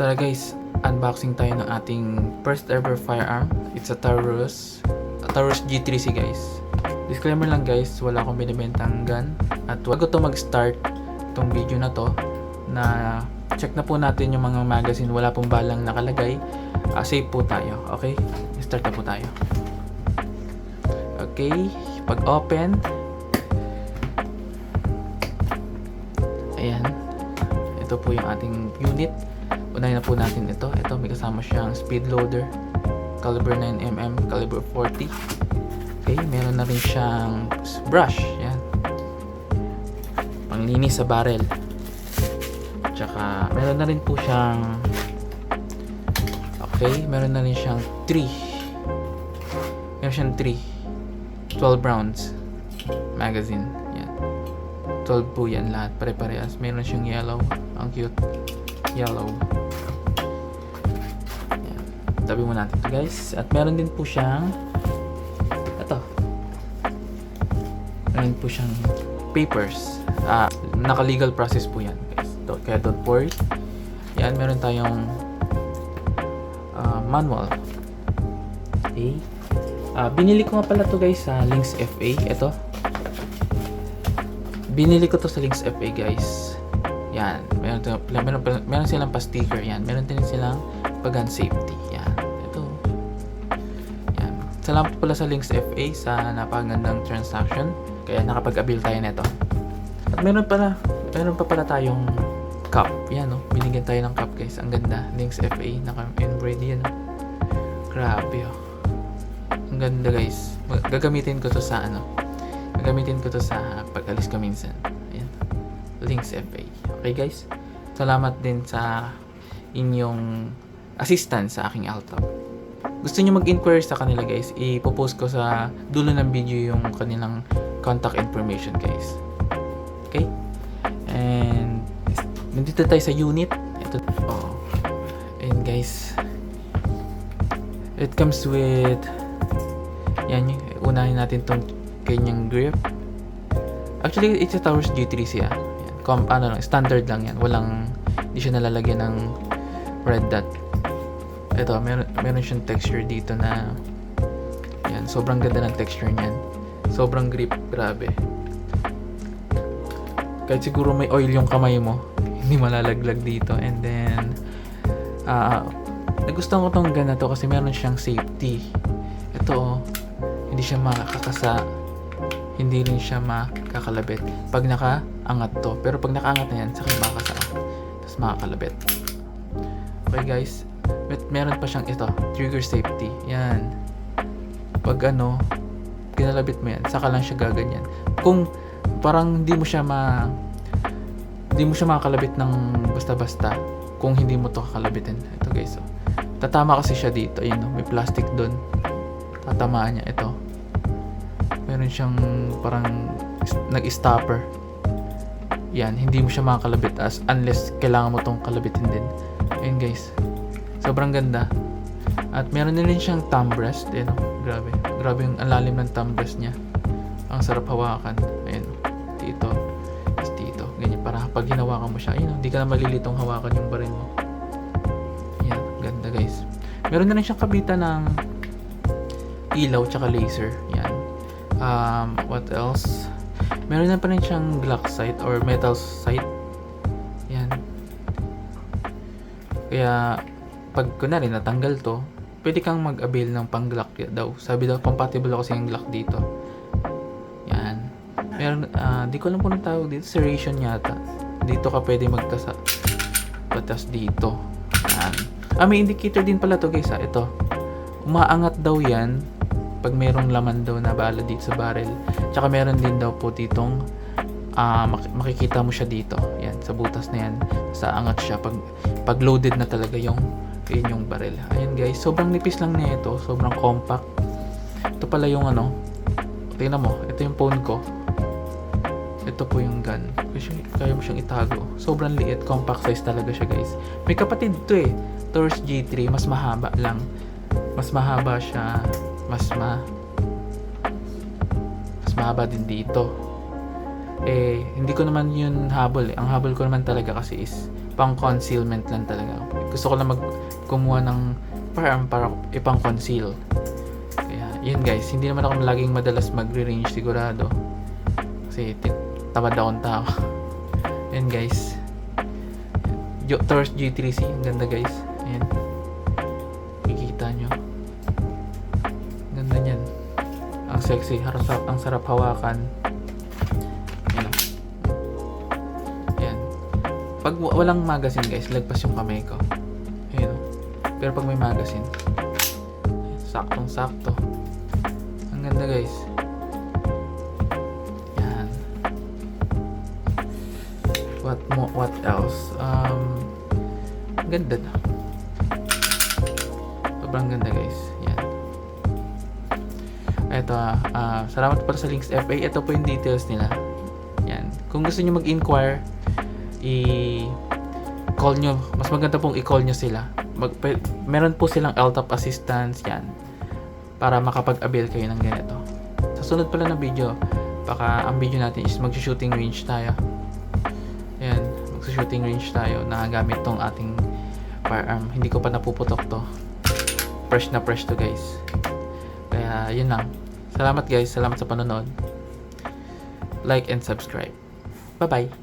Tara guys, unboxing tayo ng ating first ever firearm. It's a Taurus G3C guys. Disclaimer lang guys, wala akong binibentang gun. At bago to mag-start itong video na to, na check na po natin yung mga magazine, wala pong balang nakalagay. Safe po tayo, okay? Start na po tayo. Okay, pag open, ayan, ito po yung ating unit. Unahin na po natin ito. Ito, may kasama siyang speed loader, caliber 9mm, caliber 40. Okay, meron na rin siyang brush, yan, panglinis sa barrel. Tsaka meron na rin po siyang, okay, meron na rin siyang 12 rounds magazine. Yan, 12 po yan lahat, pare-parehas. Meron siyang yellow, ang cute, yellow. Yan, tabi mo natin ito guys. At meron din po siyang ito, meron po siyang papers. Naka-legal process po yan guys. Ito, kaya don't worry. Yan, meron tayong manual. Okay. Binili ko nga pala to guys sa Lynx FA. Ito, binili ko to sa Lynx FA guys. Yan, meron silang pa-sticker. Yan, meron din silang pag-gun safety. Yan, ito. Yan, salamat pala sa Lynx FA sa napakagandang transaction. Kaya nakapag-avail tayo nito. At meron pa pala tayong cup. Yan, no? Binigyan tayo ng cup guys. Ang ganda. Lynx FA, naka-embroidered yan, no? Grabe, oh. Ang ganda guys. Gagamitin ko to sa pag-alis ko minsan. Ayan, Lynx FA. Okay guys, salamat din sa inyong assistance sa aking Altop. Gusto nyo mag-inquire sa kanila guys, ipopost ko sa dulo ng video yung kanilang contact information guys. Okay, and nandito tayo sa unit. Ito, oh, and guys, it comes with, yan, unahin natin tong kanyang grip. Actually, it's a Taurus G3C. Yan. Standard lang yan. Hindi siya nalalagyan ng red dot. Ito, meron siyang texture dito na, yan, sobrang ganda ng texture niyan. Sobrang grip, grabe. Kahit siguro may oil yung kamay mo, hindi malalaglag dito. And then, nagustuhan ko tong gun na to kasi meron siyang safety. Ito, hindi siya makakasa, hindi rin siya makakalabit pag nakaangat to. Pero pag nakaangat na yan, sakit makakasa, tapos makakalabit. Okay guys, meron pa siyang ito, trigger safety. Yan, pag kinalabit mo yan, saka lang siya gaganyan. Kung parang hindi mo siya makakalabit ng basta-basta kung hindi mo to kakalabitin. Ito guys, oh. Tatama kasi siya dito. Ayun, may plastic doon. Tatamaan niya. Ito, meron siyang parang nag-stopper. Yan, hindi mo siya makakalabit unless kailangan mo tong kalabitin din. Ayun guys, sobrang ganda. At meron din siyang thumb rest. Ayun, grabe yung alalim ng thumb rest niya. Ang sarap hawakan. Ayun, dito, ganyan, para pag hinawakan mo siya, ayun, hindi ka na malilitong hawakan yung baril mo. Yan, ganda guys. Meron na rin siyang kabitan ng ilaw tsaka laser. Yan. What else? Meron na pa rin siyang Glock sight or metal sight. Yan. Kaya pag kunwari natanggal to, pwede kang mag-avail ng pang Glock daw. Sabi daw compatible ako sa yung Glock dito. Yan. Meron, di ko alam kung anong tawag dito, serration yata. Dito ka pwede magtasa. Patas dito. Yan. May indicator din pala to guys. Ito. Umaangat daw yan pag mayroong laman daw na bala dito sa barrel. Tsaka meron din daw po ditong makikita mo siya dito. Yan, sa butas na yan. Sa angat siya pag loaded na talaga yung barrel. Ayun guys, sobrang nipis lang na ito. Sobrang compact. Ito pala yung tingnan mo, ito yung phone ko. Ito po yung gun. Kaya mo siyang itago. Sobrang liit, compact size talaga siya guys. May kapatid to Taurus G3, mas mahaba lang. Mas mahaba siya. Mas mahaba din dito. Hindi ko naman yun habol. Ang habol ko naman talaga kasi is pang concealment lang talaga. gusto ko lang kumuha ng firearm para ipang conceal. Kaya yun guys, hindi naman ako laging madalas magre-range sigurado kasi tamad akong tao. Ayan guys, Taurus G3C, ang ganda guys. Ayan, kikita nyo, ang ganda nyan, ang sexy, ang sarap hawakan. Ayan, pag walang magazine guys, lagpas yung kamay ko. Ayan, pero pag may magazine, saktong sakto, ang ganda guys. What else? Ganda na. Sobrang ganda guys. Yan. Ito, salamat pala sa Links FA. Ito po yung details nila. Yan. Kung gusto nyo mag-inquire, i-call nyo. Mas maganda pong i-call nyo sila. Meron po silang LTAP assistance. Yan. Para makapag-avail kayo ng ganito. Sa sunod pala na video, baka ang video natin is mag-shooting range tayo. Ayan, magsa-shooting range tayo na gamit tong ating firearm. Hindi ko pa napuputok to. Fresh na fresh to guys. Kaya yun lang. Salamat guys, salamat sa panonood. Like and subscribe. Bye bye.